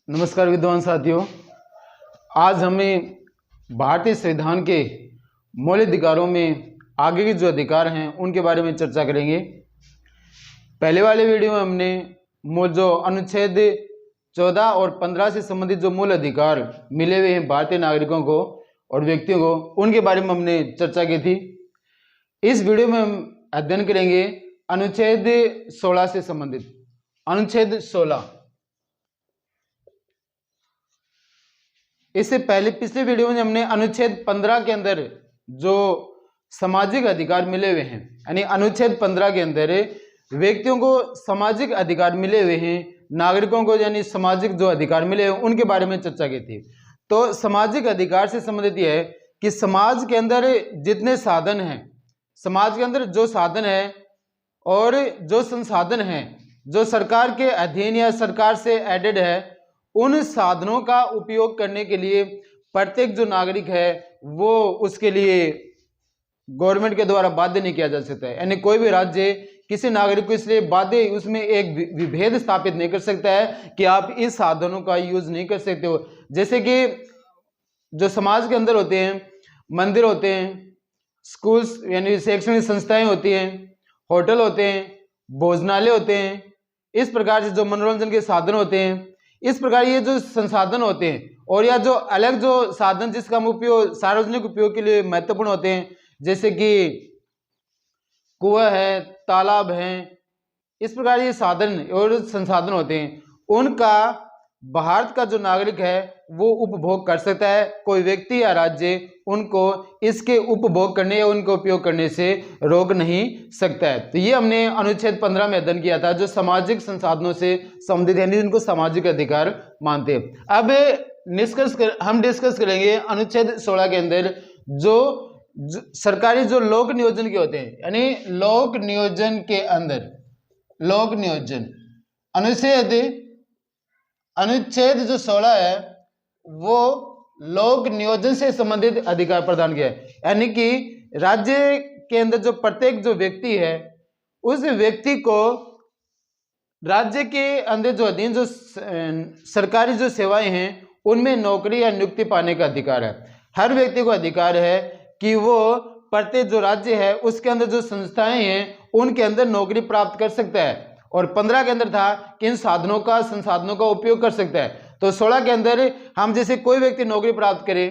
नमस्कार विद्वान साथियों, आज हमें भारतीय संविधान के मौलिक अधिकारों में आगे के जो अधिकार हैं उनके बारे में चर्चा करेंगे। पहले वाले वीडियो में हमने जो अनुच्छेद 14 और 15 से संबंधित जो मूल अधिकार मिले हुए हैं भारतीय नागरिकों को और व्यक्तियों को, उनके बारे में हमने चर्चा की थी। इस वीडियो में हम अध्ययन करेंगे अनुच्छेद 16 से संबंधित। अनुच्छेद 16, इससे पहले पिछले वीडियो में हमने अनुच्छेद 15 के अंदर जो सामाजिक अधिकार मिले हुए हैं, यानी अनुच्छेद 15 के अंदर व्यक्तियों को सामाजिक अधिकार मिले हुए हैं, नागरिकों को यानी सामाजिक जो अधिकार मिले हैं उनके बारे में चर्चा की थी। तो सामाजिक अधिकार से संबंधित यह है कि समाज के अंदर जितने साधन हैं, समाज के अंदर जो साधन है और जो संसाधन हैं जो सरकार के अधीन या सरकार से एडेड है, उन साधनों का उपयोग करने के लिए प्रत्येक जो नागरिक है वो उसके लिए गवर्नमेंट के द्वारा बाध्य नहीं किया जा सकता है। यानी कोई भी राज्य किसी नागरिक को इसलिए बाध्य उसमें एक विभेद स्थापित नहीं कर सकता है कि आप इस साधनों का यूज नहीं कर सकते हो। जैसे कि जो समाज के अंदर होते हैं, मंदिर होते हैं, स्कूल्स यानी शैक्षणिक संस्थाएं होती हैं, होटल होते हैं, भोजनालय होते हैं, इस प्रकार से जो मनोरंजन के साधन होते हैं, इस प्रकार ये जो संसाधन होते हैं और या जो अलग जो साधन जिसका हम उपयोग सार्वजनिक उपयोग के लिए महत्वपूर्ण होते हैं, जैसे कि कुआं है, तालाब हैं, इस प्रकार ये साधन और संसाधन होते हैं, उनका भारत का जो नागरिक है वो उपभोग कर सकता है। कोई व्यक्ति या राज्य उनको इसके उपभोग करने या उनका उपयोग करने से रोक नहीं सकता है। तो ये हमने अनुच्छेद 15 में अध्ययन किया था, जो सामाजिक संसाधनों से संबंधित है, जिनको सामाजिक अधिकार मानते हैं। अब हम डिस्कस करेंगे अनुच्छेद 16 के अंदर जो सरकारी जो लोक नियोजन के होते हैं, यानी लोक नियोजन के अंदर लोक नियोजन अनुच्छेद जो 16 है वो लोक नियोजन से संबंधित अधिकार प्रदान किया है। यानी कि राज्य के अंदर जो प्रत्येक जो व्यक्ति है उस व्यक्ति को राज्य के अंदर जो अधीन जो सरकारी जो सेवाएं हैं उनमें नौकरी या नियुक्ति पाने का अधिकार है। हर व्यक्ति को अधिकार है कि वो प्रत्येक जो राज्य है उसके अंदर जो संस्थाएं हैं उनके अंदर नौकरी प्राप्त कर सकता है। और 15 के अंदर था कि इन साधनों का संसाधनों का उपयोग कर सकता है। तो 16 के अंदर हम जैसे कोई व्यक्ति नौकरी प्राप्त करे,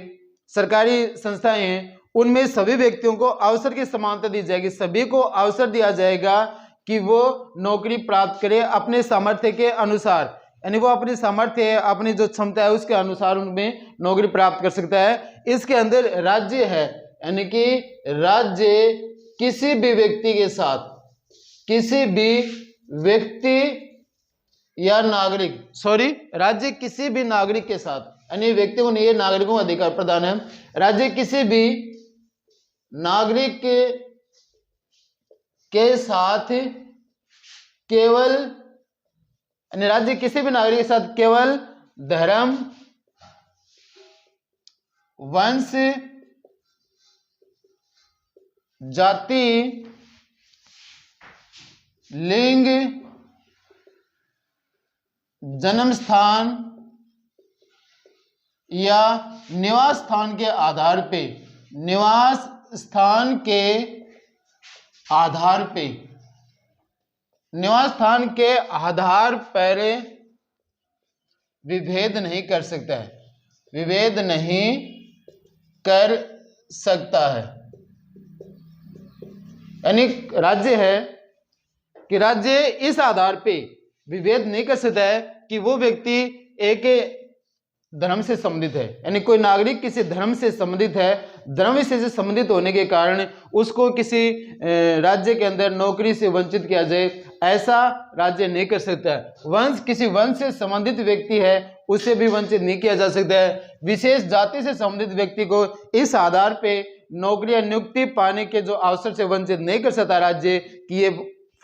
सरकारी संस्थाएं हैं उनमें सभी व्यक्तियों को अवसर की समानता दी जाएगी, सभी को अवसर दिया जाएगा कि वो नौकरी प्राप्त करे अपने सामर्थ्य के अनुसार, यानी वो अपनी सामर्थ्य है, अपनी जो क्षमता है उसके अनुसार उनमें नौकरी प्राप्त कर सकता है। इसके अंदर राज्य है, यानी कि राज्य किसी भी व्यक्ति के साथ, किसी भी व्यक्ति या नागरिक राज्य किसी भी नागरिक के साथ, यानी व्यक्तियों को नहीं, नागरिकों को अधिकार प्रदान है। राज्य किसी भी नागरिक के साथ केवल, यानी राज्य किसी भी नागरिक के साथ केवल धर्म, वंश, जाति, लिंग, जन्म स्थान या निवास स्थान के आधार पे, निवास स्थान के आधार पे, निवास स्थान के आधार पर विभेद नहीं कर सकता है, विभेद नहीं कर सकता है। यानी राज्य है कि राज्य इस आधार पे विभेद नहीं कर सकता है कि वो व्यक्ति एक धर्म से संबंधित है, यानी कोई नागरिक किसी धर्म से संबंधित है, धर्म से संबंधित होने के कारण उसको किसी राज्य के अंदर नौकरी से वंचित किया जाए, ऐसा राज्य नहीं कर सकता है। वंश, किसी वंश से संबंधित व्यक्ति है उसे भी वंचित नहीं किया जा सकता है। विशेष जाति से संबंधित व्यक्ति को इस आधार पे नौकरी या नियुक्ति पाने के जो अवसर से वंचित नहीं कर सकता राज्य कि ये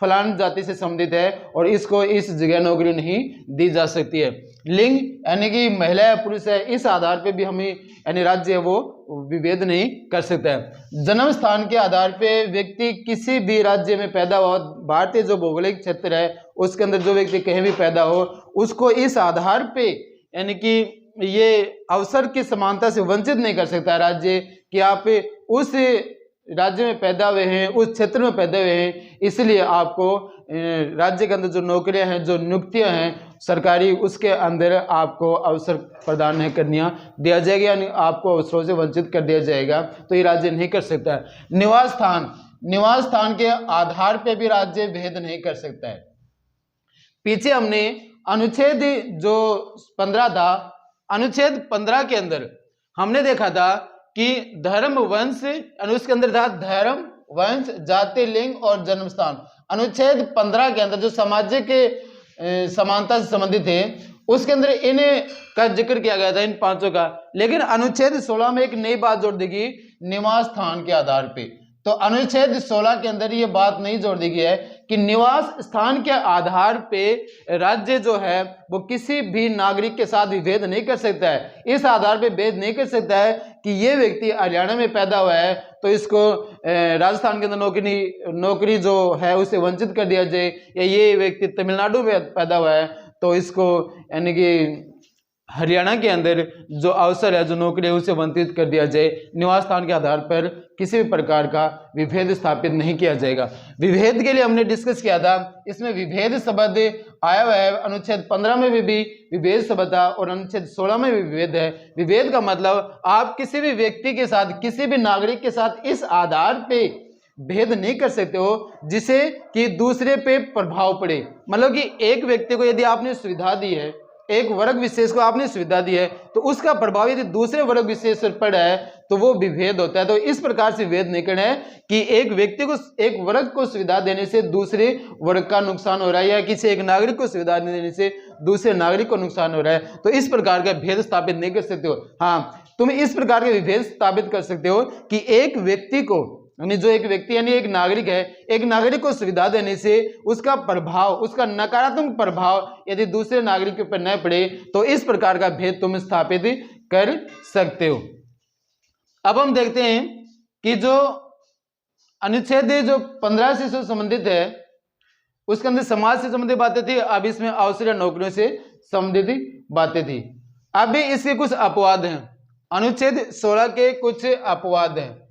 फलान जाति से संबंधित है और इसको इस जगह नौकरी नहीं दी जा सकती है। लिंग, यानी कि महिला या पुरुष है, इस आधार पे भी हमें यानी राज्य है वो विभेद नहीं कर सकता है। जन्म स्थान के आधार पे व्यक्ति किसी भी राज्य में पैदा हुआ, भारतीय जो भौगोलिक क्षेत्र है उसके अंदर जो व्यक्ति कहीं भी पैदा हो, उसको इस आधार पे यानी कि ये अवसर की समानता से वंचित नहीं कर सकता राज्य कि आप उस राज्य में पैदा हुए हैं, उस क्षेत्र में पैदा हुए हैं, इसलिए आपको राज्य के अंदर जो नौकरियां हैं, जो नियुक्तियां हैं सरकारी, उसके अंदर आपको अवसर प्रदान नहीं करनिया दिया जाएगा, यानी आपको अवसरों से वंचित कर दिया जाएगा, तो ये राज्य नहीं कर सकता है। निवास स्थान के आधार पे भी राज्य भेद नहीं कर सकता है। पीछे हमने अनुच्छेद जो 15 था, अनुच्छेद 15 के अंदर हमने देखा था कि धर्म वंश, उसके अंदर था धर्म वंश जाति लिंग और जन्म स्थान। अनुच्छेद 15 के अंदर जो सामाजिक समानता से संबंधित है उसके अंदर इन्हें का जिक्र किया गया था, इन पांचों का। लेकिन अनुच्छेद 16 में एक नई बात जोड़ दी गई, निवास स्थान के आधार पे। तो अनुच्छेद 16 के अंदर ये बात नहीं जोड़ दी गई है कि निवास स्थान के आधार पे राज्य जो है वो किसी भी नागरिक के साथ विभेद नहीं कर सकता है। इस आधार पे भेद नहीं कर सकता है कि ये व्यक्ति हरियाणा में पैदा हुआ है तो इसको राजस्थान के अंदर नौकरी जो है उसे वंचित कर दिया जाए, या ये व्यक्ति तमिलनाडु में पैदा हुआ है तो इसको यानी कि हरियाणा के अंदर जो अवसर है, जो नौकरी है, उसे वंचित कर दिया जाए। निवास स्थान के आधार पर किसी भी प्रकार का विभेद स्थापित नहीं किया जाएगा। विभेद के लिए हमने डिस्कस किया था, इसमें विभेद शब्द आया हुआ है। अनुच्छेद 15 में भी विभेद शब्द था और अनुच्छेद 16 में भी विभेद है। विभेद का मतलब आप किसी भी व्यक्ति के साथ, किसी भी नागरिक के साथ इस आधार पे भेद नहीं कर सकते हो जिसे कि दूसरे पे प्रभाव पड़े। मतलब कि एक व्यक्ति को यदि आपने सुविधा दी है, एक वर्ग विशेष को आपने सुविधा दी है, तो उसका प्रभाव यदि दूसरे वर्ग विशेष पर पड़ा है तो वो विभेद होता है। तो इस प्रकार से विभेद नहीं करना है कि एक व्यक्ति को, एक वर्ग को सुविधा देने से दूसरे वर्ग का नुकसान हो रहा है, या किसी एक नागरिक को सुविधा देने से दूसरे नागरिक को नुकसान हो रहा है, तो इस प्रकार का भेद स्थापित नहीं कर सकते हो। हाँ, तुम इस प्रकार के विभेद स्थापित कर सकते हो कि एक व्यक्ति को, यानी जो एक व्यक्ति यानी एक नागरिक है, एक नागरिक को सुविधा देने से उसका प्रभाव, उसका नकारात्मक प्रभाव यदि दूसरे नागरिक के ऊपर न पड़े, तो इस प्रकार का भेद तुम स्थापित कर सकते हो। अब हम देखते हैं कि जो अनुच्छेद जो 15 से संबंधित है उसके अंदर समाज से संबंधित बातें थी, अब इसमें अवसर या नौकरियों से संबंधित बातें थी। अब इसके कुछ अपवाद हैं, अनुच्छेद 16 के कुछ अपवाद हैं।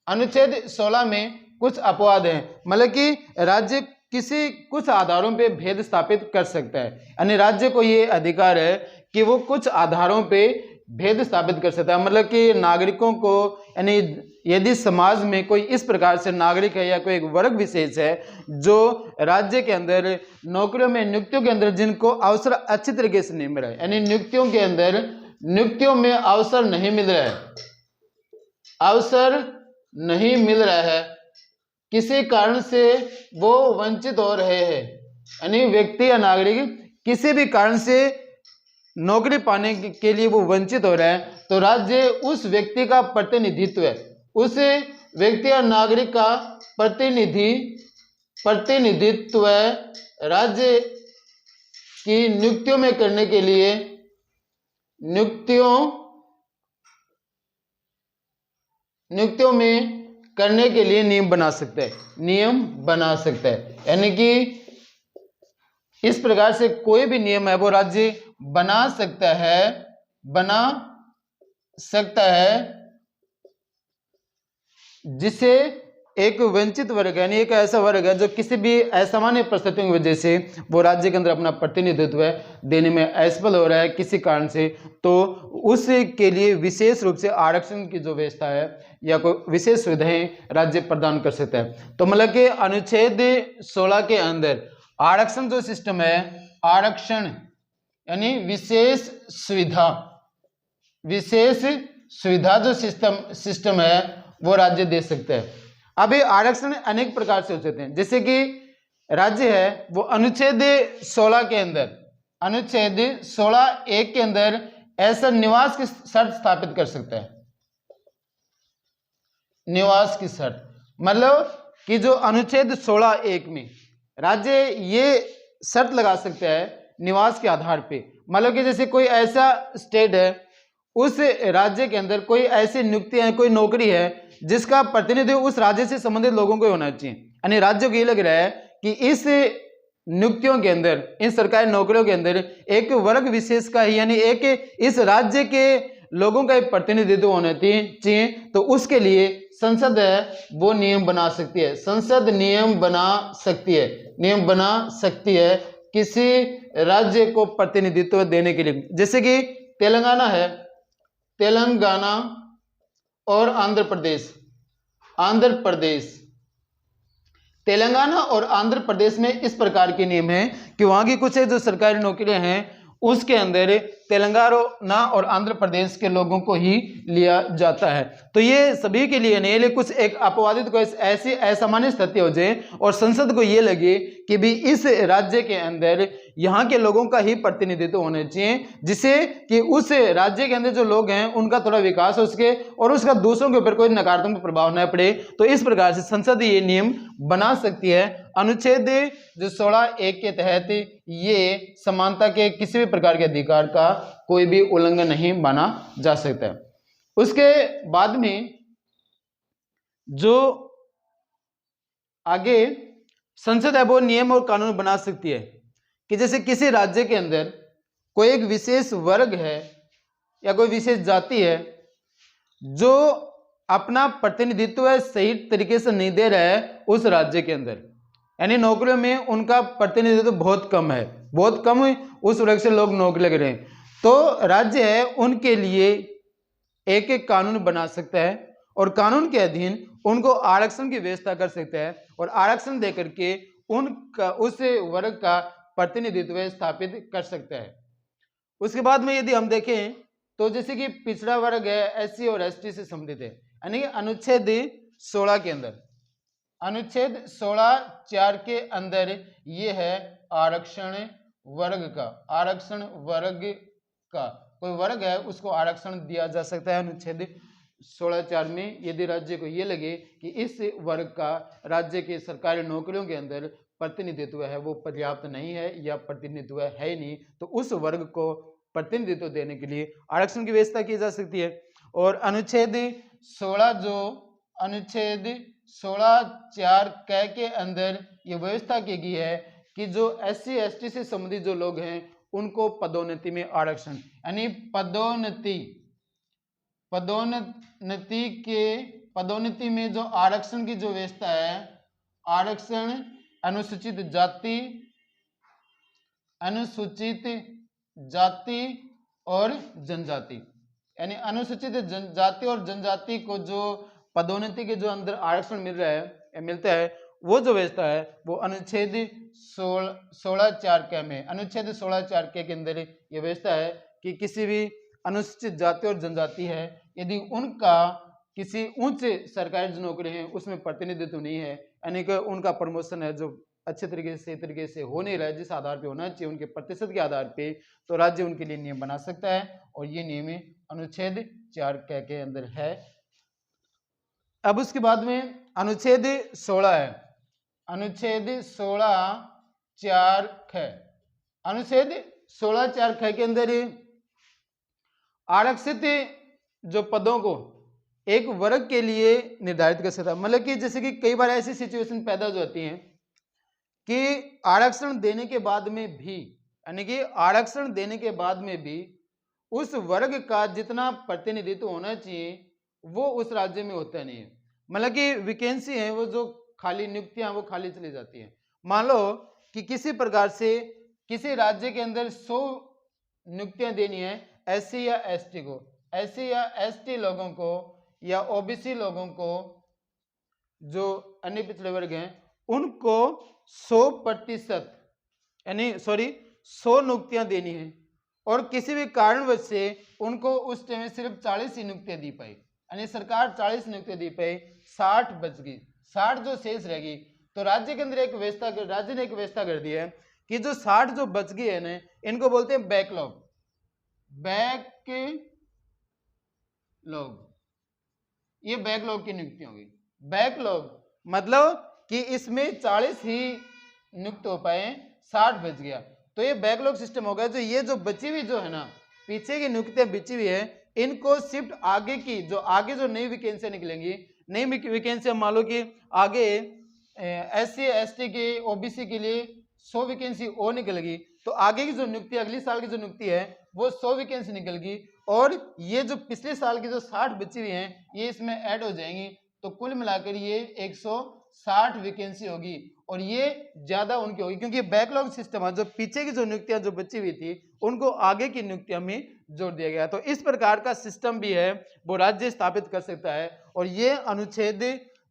अनुच्छेद 16 में कुछ अपवाद हैं, मतलब कि राज्य किसी कुछ आधारों पे भेद स्थापित कर सकता है, यानी राज्य को ये अधिकार है कि वो कुछ आधारों पे भेद स्थापित कर सकता है। मतलब कि नागरिकों को, यानी यदि समाज में कोई इस प्रकार से नागरिक है या कोई एक वर्ग विशेष है जो राज्य के अंदर नौकरियों में, नियुक्तियों के अंदर जिनको अवसर अच्छी तरीके से नहीं मिल रहा है, यानी नियुक्तियों के अंदर, नियुक्तियों में अवसर नहीं मिल रहा है, अवसर नहीं मिल रहा है, किसी कारण से वो वंचित हो रहे हैं, यानी व्यक्ति या नागरिक किसी भी कारण से नौकरी पाने के लिए वो वंचित हो रहा है, तो राज्य उस व्यक्ति का प्रतिनिधित्व है, उस व्यक्ति या नागरिक का प्रतिनिधित्व राज्य की नियुक्तियों में करने के लिए, नियुक्तियों में करने के लिए नियम बना सकता है, नियम बना सकता है। यानी कि इस प्रकार से कोई भी नियम है वो राज्य बना सकता है जिसे एक वंचित वर्ग है, यानी एक ऐसा वर्ग है जो किसी भी असामान्य परिस्थितियों की वजह से वो राज्य के अंदर अपना प्रतिनिधित्व देने में असफल हो रहा है किसी कारण से, तो उसके लिए विशेष रूप से आरक्षण की जो व्यवस्था है या कोई विशेष सुविधाएं राज्य प्रदान कर सकता है। तो मतलब कि अनुच्छेद 16 के अंदर आरक्षण जो सिस्टम है, आरक्षण यानी विशेष सुविधा जो सिस्टम है वो राज्य दे सकते हैं। अब ये आरक्षण अनेक प्रकार से हो सकते हैं, जैसे कि राज्य है वो अनुच्छेद 16 के अंदर, अनुच्छेद 16(1) के अंदर ऐसा निवास की शर्त स्थापित कर सकता है। निवास की शर्त मतलब कि जो अनुच्छेद 16(1) में राज्य ये शर्त लगा सकता है निवास के आधार पे, मतलब कि जैसे कोई ऐसा स्टेट है, उस राज्य के अंदर कोई ऐसी नियुक्ति है, कोई नौकरी है जिसका प्रतिनिधि उस राज्य से संबंधित लोगों को होना चाहिए, यानी राज्य को ये लग रहा है कि इस नियुक्तियों के अंदर, इन सरकारी नौकरियों के अंदर एक वर्ग विशेष का ही यानी एक इस राज्य के लोगों का एक प्रतिनिधित्व होना चाहिए, तो उसके लिए संसद है वो नियम बना सकती है। संसद नियम बना सकती है, नियम बना सकती है किसी राज्य को प्रतिनिधित्व देने के लिए। जैसे कि तेलंगाना है, तेलंगाना और आंध्र प्रदेश, आंध्र प्रदेश, तेलंगाना और आंध्र प्रदेश में इस प्रकार के नियम हैं कि वहां की कुछ जो सरकारी नौकरियां हैं उसके अंदर तेलंगाना और आंध्र प्रदेश के लोगों को ही लिया जाता है। तो ये सभी के लिए नहीं, ले कुछ एक अपवादित को ऐसी असामान्य स्थिति हो जाए और संसद को ये लगे कि भी इस राज्य के अंदर यहाँ के लोगों का ही प्रतिनिधित्व होना चाहिए, जिससे कि उस राज्य के अंदर जो लोग हैं उनका थोड़ा विकास हो सके और उसका दूसरों के ऊपर कोई नकारात्मक प्रभाव न पड़े। तो इस प्रकार से संसद ये नियम बना सकती है। अनुच्छेद जो 16(1) के तहत ये समानता के किसी भी प्रकार के अधिकार का कोई भी उल्लंघन नहीं माना जा सकता है। उसके बाद में जो आगे संसद है वो नियम और कानून बना सकती है कि जैसे किसी राज्य के अंदर कोई एक विशेष वर्ग है या कोई विशेष जाति है जो अपना प्रतिनिधित्व सही तरीके से नहीं दे रहा है उस राज्य के अंदर, यानी नौकरियों में उनका प्रतिनिधित्व बहुत कम है, बहुत कम उस वर्ग से लोग नौकरी लग रहे हैं, तो राज्य है उनके लिए एक एक कानून बना सकता है और कानून के अधीन उनको आरक्षण की व्यवस्था कर सकता है और आरक्षण देकर के उनका उस वर्ग का प्रतिनिधित्व स्थापित कर सकता है। उसके बाद में यदि हम देखें तो जैसे कि पिछड़ा वर्ग है, एससी और एसटी से संबंधित है, यानी अनुच्छेद 16 के अंदर, अनुच्छेद 16(4) के अंदर ये है आरक्षण वर्ग का, आरक्षण वर्ग का कोई वर्ग है उसको आरक्षण दिया जा सकता है अनुच्छेद 16(4) में, यदि राज्य को ये लगे कि इस वर्ग का राज्य के सरकारी नौकरियों के अंदर प्रतिनिधित्व है वो पर्याप्त नहीं है या प्रतिनिधित्व है ही नहीं, तो उस वर्ग को प्रतिनिधित्व देने के लिए आरक्षण की व्यवस्था की जा सकती है। और अनुच्छेद 16 जो अनुच्छेद 16(4) के अंदर ये व्यवस्था की गई है कि जो एससी एसटी से संबंधित जो लोग हैं उनको पदोन्नति में आरक्षण, यानी पदोन्नति में जो आरक्षण की जो व्यवस्था है, आरक्षण अनुसूचित जाति और जनजाति, यानी अनुसूचित जाति और जनजाति को जो पदोन्नति के जो अंदर आरक्षण मिल रहा है मिलता है, वो जो व्यवस्था है वो अनुच्छेद 16(4) के में, अनुच्छेद 16(4) के अंदर ये व्यवस्था है कि किसी भी अनुसूचित जाति और जनजाति है यदि उनका किसी उच्च सरकारी जो नौकरी है उसमें प्रतिनिधित्व नहीं है, यानी कि उनका प्रमोशन है जो अच्छे तरीके से हो नहीं रहा है जिस आधार पे होना चाहिए उनके प्रतिशत के आधार पे, तो राज्य उनके लिए नियम बना सकता है और ये नियम अनुच्छेद 4 के अंदर है। अब उसके बाद में अनुच्छेद 16 है, अनुच्छेद 16(4) अनुच्छेद 16(4) के अंदर आरक्षित जो पदों को एक वर्ग के लिए निर्धारित कर सकता है। मतलब कि जैसे कि कई बार ऐसी सिचुएशन पैदा हो जाती है कि आरक्षण देने के बाद में भी, यानी कि आरक्षण देने के बाद में भी उस वर्ग का जितना प्रतिनिधित्व होना चाहिए वो उस राज्य में होता नहीं है। मतलब कि वैकेंसी है वो जो खाली नियुक्तियां वो खाली चली जाती हैं। मान लो कि किसी प्रकार से किसी राज्य के अंदर 100 नियुक्तियां देनी है एससी या एसटी को, एससी या एसटी लोगों को या ओबीसी लोगों को, जो अन्य पिछड़े वर्ग हैं उनको 100% यानी 100 नियुक्तियां देनी है और किसी भी कारणवश से उनको उस टाइम में सिर्फ 40 ही नियुक्तियां दी पाई, यानी सरकार 40 नियुक्तियां दी पाई, 60 बच गई, 60 जो शेष रहेगी तो राज्य के अंदर राज्य ने एक व्यवस्था कर दी है कि जो 60 जो बच गई है ना इनको बोलते हैं बैकलॉग, ये बैकलॉग की नियुक्ति होगी। बैकलॉग मतलब कि इसमें 40 ही नियुक्त हो पाए, 60 बच गया, तो ये बैकलॉग सिस्टम होगा। जो ये जो बची हुई जो है ना पीछे की नियुक्तियां बची हुई है इनको शिफ्ट आगे की जो नई वैकेंसियां निकलेंगी, नई वैकेंसियां मान लो कि आगे एससी एसटी के ओबीसी के लिए 100 वैकेंसी और निकल गई तो आगे की जो नियुक्ति, अगली साल की जो नियुक्ति है वो 100 वैकेंसी निकल गई, और ये जो पिछले साल की जो 60 बची हुई हैं ये इसमें ऐड हो जाएंगी, तो कुल मिलाकर ये 160 वैकेंसी होगी। और ये ज्यादा उनकी होगी क्योंकि बैकलॉग सिस्टम है, जो पीछे की जो नियुक्तियां जो बची हुई थी उनको आगे की नियुक्तियां में जोड़ दिया गया। तो इस प्रकार का सिस्टम भी है वो राज्य स्थापित कर सकता है। और ये अनुच्छेद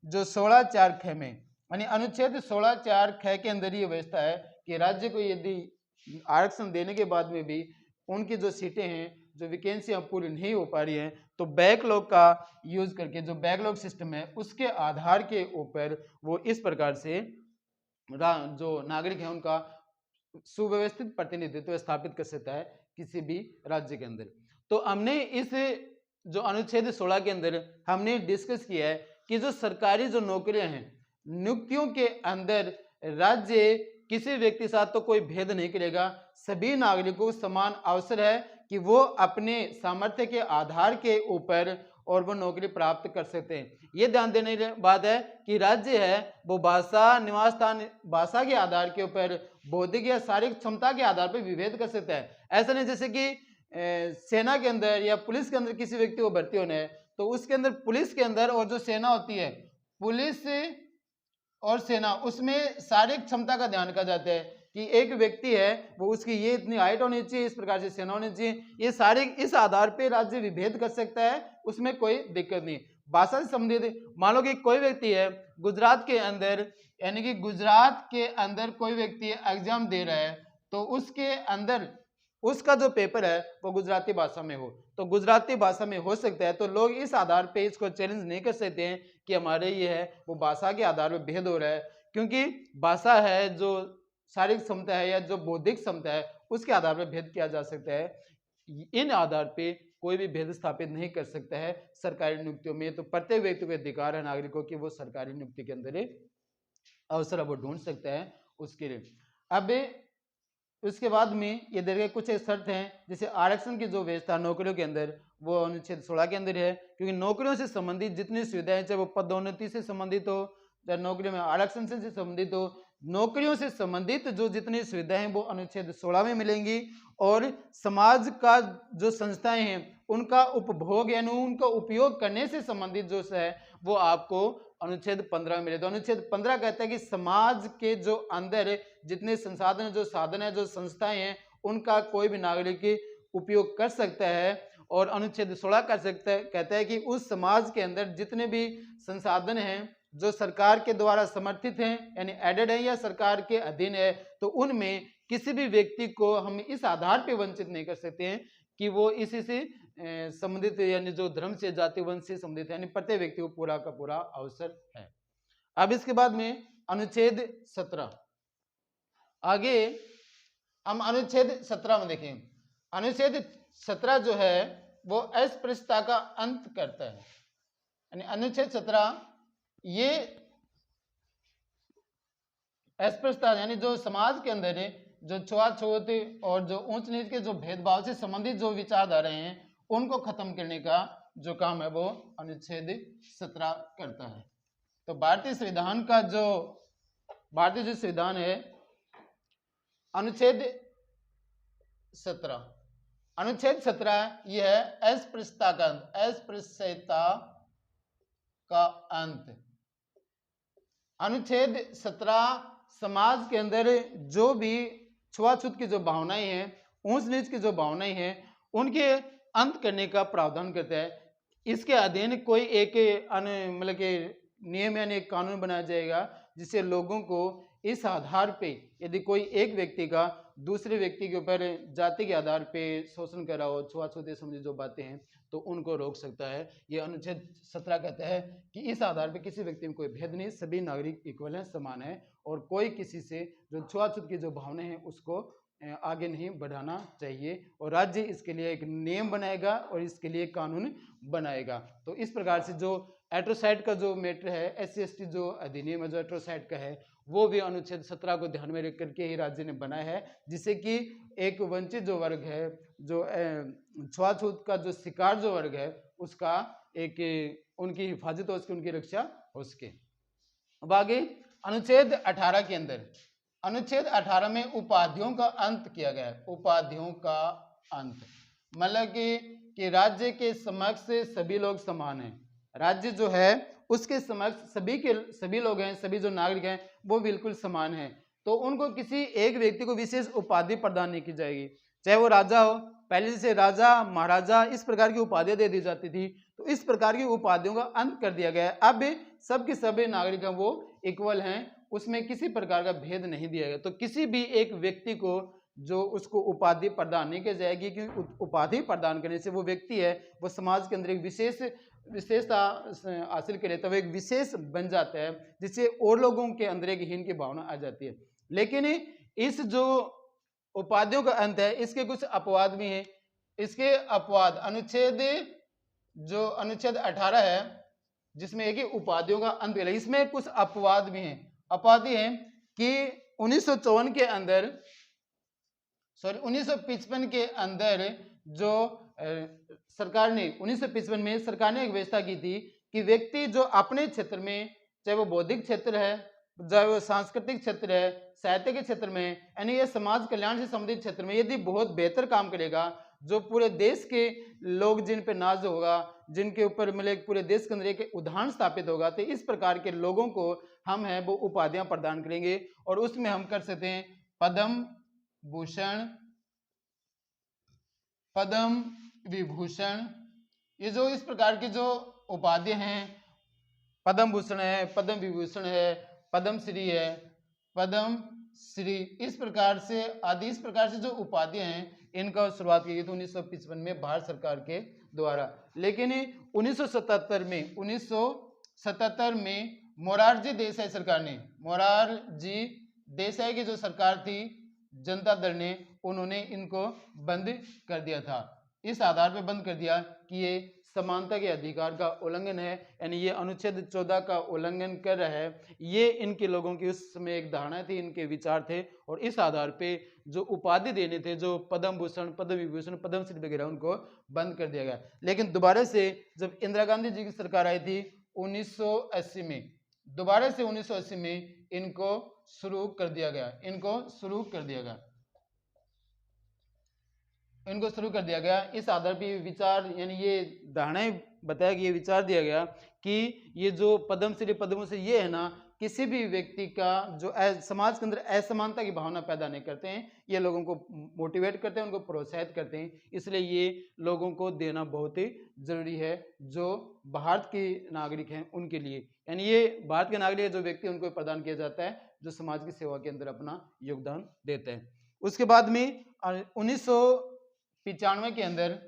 जो 16(4)ख में, यानी अनुच्छेद 16(4)ख के अंदर ये व्यवस्था है कि राज्य को यदि आरक्षण देने के बाद में भी उनकी जो सीटें हैं, जो वैकेंसियां पूरी नहीं हो पा रही हैं, तो बैकलॉग का यूज करके, जो बैकलॉग सिस्टम है उसके आधार के ऊपर वो इस प्रकार से जो नागरिक है उनका सुव्यवस्थित प्रतिनिधित्व स्थापित कर सकता है किसी भी राज्य के अंदर। तो हमने इस जो अनुच्छेद 16 के अंदर हमने डिस्कस किया है कि जो सरकारी जो नौकरियां हैं, नियुक्तियों के अंदर राज्य किसी व्यक्ति के साथ तो कोई भेद नहीं करेगा, सभी नागरिकों को समान अवसर है कि वो अपने सामर्थ्य के आधार के ऊपर और वो नौकरी प्राप्त कर सकते हैं। ये ध्यान देने की बात है कि राज्य है वो भाषा, निवास स्थान, भाषा के आधार के ऊपर, बौद्धिक या शारीरिक क्षमता के आधार पर विभेद कर सकता है। ऐसा नहीं जैसे कि सेना के अंदर या पुलिस के अंदर किसी व्यक्ति को भर्ती होना है तो उसके अंदर, पुलिस के अंदर और जो सेना होती है, पुलिस और सेना, उसमें शारीरिक क्षमता का ध्यान रखा जाता है कि एक व्यक्ति है वो उसकी ये इतनी हाइट होनी चाहिए, इस प्रकार से सेना होनी चाहिए, ये सारे इस आधार पे राज्य विभेद कर सकता है, उसमें कोई दिक्कत नहीं। भाषा से संबंधित, मान लो कि कोई व्यक्ति है गुजरात के अंदर, यानी कि गुजरात के अंदर कोई व्यक्ति एग्जाम दे रहा है तो उसके अंदर उसका जो पेपर है वो गुजराती भाषा में हो, तो गुजराती भाषा में हो सकता है, तो लोग इस आधार पे इसको चैलेंज नहीं कर सकते हैं कि हमारे ये है वो भाषा के आधार पर भेद हो रहा है, क्योंकि भाषा है जो शारीरिक क्षमता है या जो बौद्धिक क्षमता है उसके आधार पर भेद किया जा सकता है। इन आधार पे कोई भी भेद स्थापित नहीं कर सकता है सरकारी नियुक्तियों में। तो प्रत्येक व्यक्ति को अधिकार है नागरिकों की वो सरकारी नियुक्ति के अंदर अवसर वो ढूंढ सकता है उसके लिए। अब उसके बाद में ये देखिए कुछ शर्त हैं, जैसे आरक्षण की जो व्यवस्था नौकरियों के अंदर वो अनुच्छेद 16 के अंदर है, क्योंकि नौकरियों से संबंधित जितनी सुविधाएं, चाहे वो पदोन्नति से संबंधित हो, चाहे नौकरियों में आरक्षण से संबंधित हो, नौकरियों से संबंधित जो जितनी सुविधाएं हैं वो अनुच्छेद 16 में मिलेंगी। और समाज का जो संस्थाएं हैं उनका उपभोग यानी उनका उपयोग करने से संबंधित जो है वो आपको अनुच्छेद 15 में मिले। तो अनुच्छेद 15 कहता है कि समाज के जो अंदर जितने संसाधन, जो साधन है, जो संस्थाएं हैं, उनका कोई भी नागरिक उपयोग कर सकता है। और अनुच्छेद 16 कर सकता है, कहता है कि उस समाज के अंदर जितने भी संसाधन हैं जो सरकार के द्वारा समर्थित हैं, यानी एडेड है या सरकार के अधीन है, तो उनमें किसी भी व्यक्ति को हम इस आधार पे वंचित नहीं कर सकते हैं कि वो इसी से संबंधित, यानी जो धर्म से, जाति, वंश से संबंधित, यानी प्रत्येक व्यक्ति को पूरा का पूरा अवसर है। अब इसके बाद में अनुच्छेद 17, आगे हम अनुच्छेद 17 में देखें। अनुच्छेद 17 जो है वो अस्पृश्यता का अंत करता है, यानी अनुच्छेद 17 ये अस्पृश्यता यानी जो समाज के अंदर है जो छुआछूत और जो ऊंच नीच के जो भेदभाव से संबंधित जो विचारधाराएं हैं उनको खत्म करने का जो काम है वो अनुच्छेद 17 करता है। तो भारतीय संविधान का जो संविधान है अनुच्छेद 17, अनुच्छेद 17 यह है अस्पृश्यता का अंत, अस्पृश्यता का अंत। अनुच्छेद 17 समाज के अंदर जो भी छुआछूत की जो भावनाएं हैं, ऊंच नीच की जो भावनाएं हैं, उनके अंत करने का प्रावधान करता है। इसके अधीन कोई एक मतलब के नियम यानी एक कानून बनाया जाएगा जिससे लोगों को इस आधार पे, यदि कोई एक व्यक्ति का दूसरे व्यक्ति के ऊपर जाति के आधार पे शोषण कर रहा हो, छुआछूत संबंधी जो बातें हैं, तो उनको रोक सकता है। ये अनुच्छेद 17 कहता है कि इस आधार पे किसी व्यक्ति में कोई भेद नहीं, सभी नागरिक इक्वल हैं, समान है, और कोई किसी से जो छुआछूत की जो भावनाएं हैं उसको आगे नहीं बढ़ाना चाहिए। और राज्य इसके लिए एक नियम बनाएगा और इसके लिए कानून बनाएगा। तो इस प्रकार से जो एट्रोसाइड का जो मैटर है, SC/ST जो अधिनियम है जो एट्रोसाइड का है, वो भी अनुच्छेद 17 को ध्यान में रख करके ही राज्य ने बनाया है, जिससे कि एक वंचित जो वर्ग है, जो छुआछूत का जो शिकार जो वर्ग है, उसका एक उनकी हिफाजत हो सके, उनकी रक्षा हो सके। अब आगे अनुच्छेद 18 के अंदर, अनुच्छेद 18 में उपाधियों का अंत किया गया है। उपाधियों का अंत मतलब कि राज्य के समक्ष सभी लोग समान हैं। राज्य जो है उसके समक्ष सभी लोग हैं, सभी जो नागरिक हैं वो बिल्कुल समान हैं। तो उनको किसी एक व्यक्ति को विशेष उपाधि प्रदान नहीं की जाएगी, चाहे वो राजा हो। पहले जैसे राजा महाराजा इस प्रकार की उपाधियां दे दी जाती थी, तो इस प्रकार की उपाधियों का अंत कर दिया गया है। अब सब के सभी नागरिक हैं वो इक्वल हैं, उसमें किसी प्रकार का भेद नहीं दिया गया। तो किसी भी एक व्यक्ति को जो उसको उपाधि प्रदान नहीं की जाएगी, क्योंकि उपाधि प्रदान करने से वो व्यक्ति है वो समाज के अंदर एक विशेषता हासिल करे, तो वो एक विशेष बन जाता है, जिससे और लोगों के अंदर एक हीन की भावना आ जाती है। लेकिन इस जो उपाधियों का अंत है इसके कुछ अपवाद भी हैं। इसके अपवाद अनुच्छेद 18 है जिसमें एक ही उपाधियों का अंत है, इसमें कुछ अपवाद भी हैं। अपवाद है कि 1954 के अंदर 1955 के अंदर जो सरकार ने 1955 में सरकार ने एक व्यवस्था की थी कि व्यक्ति जो अपने क्षेत्र में, चाहे वो बौद्धिक क्षेत्र है, चाहे वो सांस्कृतिक क्षेत्र है, साहित्य के क्षेत्र में, यानी ये समाज कल्याण से संबंधित क्षेत्र में यदि बहुत बेहतर काम करेगा, जो पूरे देश के लोग जिन पे नाज होगा, जिनके ऊपर मतलब पूरे देश के अंदर एक उदाहरण स्थापित होगा, तो इस प्रकार के लोगों को हम हैं वो उपाधियां प्रदान करेंगे। और उसमें हम कर सकते हैं पद्म भूषण, पद्म विभूषण, ये जो इस प्रकार की जो उपाधियां हैं, पद्म भूषण है, पद्म विभूषण है, पद्म श्री है, पद्म श्री, इस प्रकार से आदि इस प्रकार से जो उपाधियां हैं इनका शुरुआत की गई थी 1955 में भारत सरकार के द्वारा। लेकिन 1977 में मोरारजी देसाई सरकार ने, मोरारजी देसाई की जो सरकार थी जनता दल ने, उन्होंने इनको बंद कर दिया था। इस आधार पर बंद कर दिया कि ये समानता के अधिकार का उल्लंघन है, यानी ये अनुच्छेद 14 का उल्लंघन कर रहा है। ये इनके लोगों की उस समय एक धारणा थी, इनके विचार थे, और इस आधार पे जो उपाधि देने थे, जो पद्म भूषण, पद्म विभूषण, पद्म श्री वगैरह, उनको बंद कर दिया गया। लेकिन दोबारा से जब इंदिरा गांधी जी की सरकार आई थी 1980 में, दोबारा से 1980 में इनको शुरू कर दिया गया, इनको शुरू कर दिया गया। इस आधार पर विचार, यानी ये धारणाएं बताया कि ये विचार दिया गया कि ये जो पद्मश्री पद्मभूषण ये है ना, किसी भी व्यक्ति का जो समाज के अंदर असमानता की भावना पैदा नहीं करते हैं, ये लोगों को मोटिवेट करते हैं, उनको प्रोत्साहित करते हैं, इसलिए ये लोगों को देना बहुत ही जरूरी है जो भारत के नागरिक हैं उनके लिए। यानी ये भारत के नागरिक जो व्यक्ति उनको प्रदान किया जाता है जो समाज की सेवा के अंदर अपना योगदान देते हैं। उसके बाद में 1995 के अंदर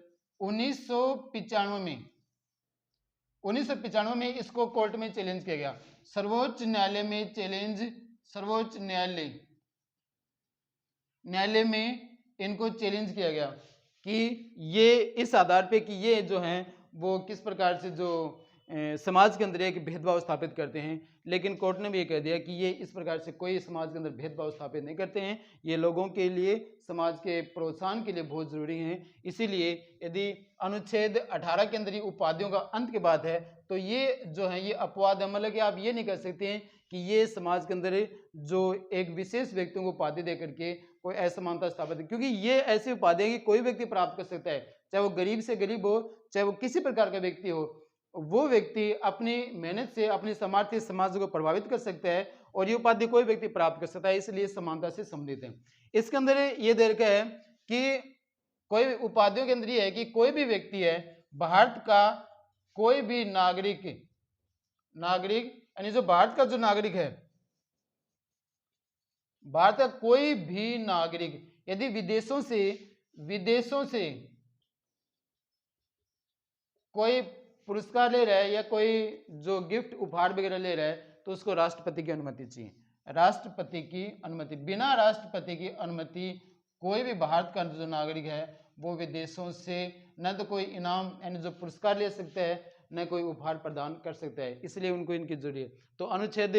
1995 में इसको कोर्ट में चैलेंज किया गया, सर्वोच्च न्यायालय में चैलेंज, सर्वोच्च न्यायालय में इनको चैलेंज किया गया कि ये इस आधार पे कि ये जो हैं वो किस प्रकार से जो समाज के अंदर एक भेदभाव स्थापित करते हैं। लेकिन कोर्ट ने भी ये कह दिया कि ये इस प्रकार से कोई समाज के अंदर भेदभाव स्थापित नहीं करते हैं, ये लोगों के लिए, समाज के प्रोत्साहन के लिए बहुत जरूरी हैं। इसीलिए यदि अनुच्छेद 18 के अंदर ही उपाधियों का अंत की बात है तो ये जो है ये अपवाद है, मतलब कि आप ये नहीं कर सकते हैं कि ये समाज के अंदर जो एक विशेष व्यक्तियों को उपाधि दे करके कोई असमानता स्थापित है, क्योंकि ये ऐसी उपाधि है कि कोई व्यक्ति प्राप्त कर सकता है, चाहे वो गरीब से गरीब हो, चाहे वो किसी प्रकार का व्यक्ति हो, वो व्यक्ति अपनी मेहनत से, अपनी सामर्थ्य से समाज को प्रभावित कर सकता है और ये उपाधि कोई व्यक्ति प्राप्त कर सकता है, इसलिए समानता से संबंधित है। इसके अंदर ये दे रखा है कि कोई उपाधियों के अंदर ये है कि कोई भी व्यक्ति है, भारत का कोई भी नागरिक यानी जो भारत का जो नागरिक है, भारत का कोई भी नागरिक यदि विदेशों से कोई पुरस्कार ले रहा है या कोई जो गिफ्ट उपहार वगैरह ले रहा है तो उसको राष्ट्रपति की अनुमति चाहिए, राष्ट्रपति की अनुमति। बिना राष्ट्रपति की अनुमति कोई भी भारत का जो नागरिक है वो विदेशों से न तो कोई इनाम यानी जो पुरस्कार ले सकता है न कोई उपहार प्रदान कर सकता है, इसलिए उनको इनकी जरूरत है। तो अनुच्छेद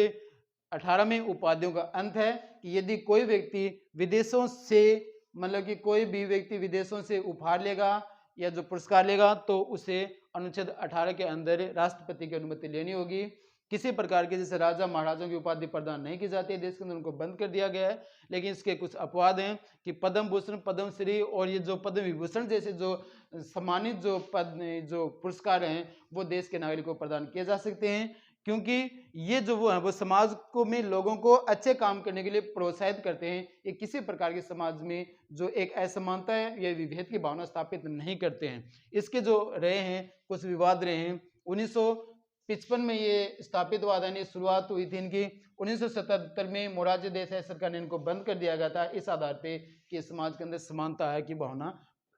18 में उपाधियों का अंत है कि यदि कोई व्यक्ति विदेशों से, मतलब कि कोई भी व्यक्ति विदेशों से उपहार लेगा या जो पुरस्कार लेगा तो उसे अनुच्छेद 18 के अंदर राष्ट्रपति की अनुमति लेनी होगी। किसी प्रकार के जैसे राजा महाराजाओं की उपाधि प्रदान नहीं की जाती है देश के अंदर, उनको बंद कर दिया गया है। लेकिन इसके कुछ अपवाद हैं कि पद्म भूषण, पद्मश्री और ये जो पद्म विभूषण जैसे जो सम्मानित जो पद, जो पुरस्कार हैं वो देश के नागरिकों को प्रदान किए जा सकते हैं, क्योंकि ये जो वो है वो समाज को में लोगों को अच्छे काम करने के लिए प्रोत्साहित करते हैं। ये किसी प्रकार के समाज में जो एक असमानता है या विभेद की भावना स्थापित नहीं करते हैं। इसके जो रहे हैं कुछ विवाद रहे हैं। 1955 में ये स्थापित हुआ था, यानी शुरुआत हुई थी इनकी। 1977 में मोरारजी देसाई सरकार ने इनको बंद कर दिया गया था इस आधार पे कि समाज के अंदर समानता है की भावना,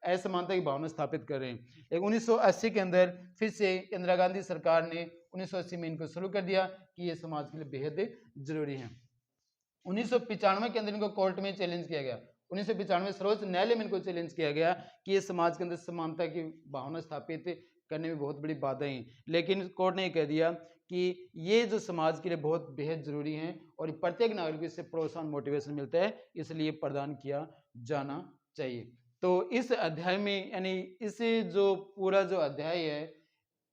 असमानता की भावना स्थापित कर रहे हैं। लेकिन 1980 के अंदर फिर से इंदिरा गांधी सरकार ने 1980 में इनको शुरू कर दिया कि ये समाज के लिए बेहद जरूरी है। 1995 के अंदर इनको कोर्ट में चैलेंज किया गया। 1995 सर्वोच्च न्यायालय में इनको चैलेंज किया गया कि ये समाज के अंदर समानता की भावना स्थापित करने में बहुत बड़ी बाधाएं, लेकिन कोर्ट ने कह दिया कि ये जो समाज के लिए बहुत बेहद जरूरी है और प्रत्येक नागरिक को इससे प्रोत्साहन, मोटिवेशन मिलता है, इसलिए प्रदान किया जाना चाहिए। तो इस अध्याय में, यानी इस जो पूरा जो अध्याय है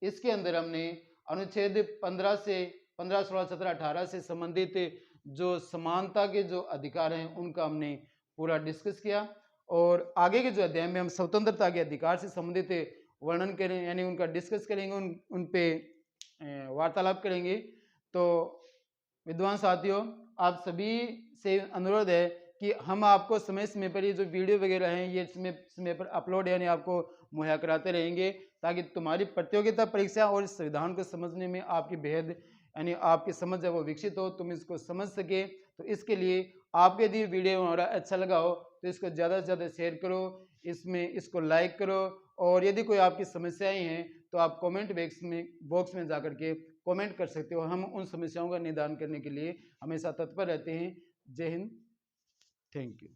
इसके अंदर हमने अनुच्छेद 15 से 15, 16, 17, 18 से संबंधित जो समानता के जो अधिकार हैं उनका हमने पूरा डिस्कस किया। और आगे के जो अध्याय में हम स्वतंत्रता के अधिकार से संबंधित वर्णन करें, यानी उनका डिस्कस करेंगे, उन पे वार्तालाप करेंगे। तो विद्वान साथियों, आप सभी से अनुरोध है कि हम आपको समय समय पर ये जो वीडियो वगैरह हैं ये समय समय पर अपलोड यानी आपको मुहैया कराते रहेंगे, ताकि तुम्हारी प्रतियोगिता परीक्षा और इस संविधान को समझने में आपकी बेहद, यानी आपकी समझ है वो विकसित हो, तुम इसको समझ सके। तो इसके लिए आपके यदि वीडियो हमारा अच्छा लगा हो तो इसको ज़्यादा से ज़्यादा शेयर करो, इसको लाइक करो, और यदि कोई आपकी समस्याएं हैं तो आप कमेंट बॉक्स में जाकर के कमेंट कर सकते हो। हम उन समस्याओं का निदान करने के लिए हमेशा तत्पर रहते हैं। जय हिंद, थैंक यू।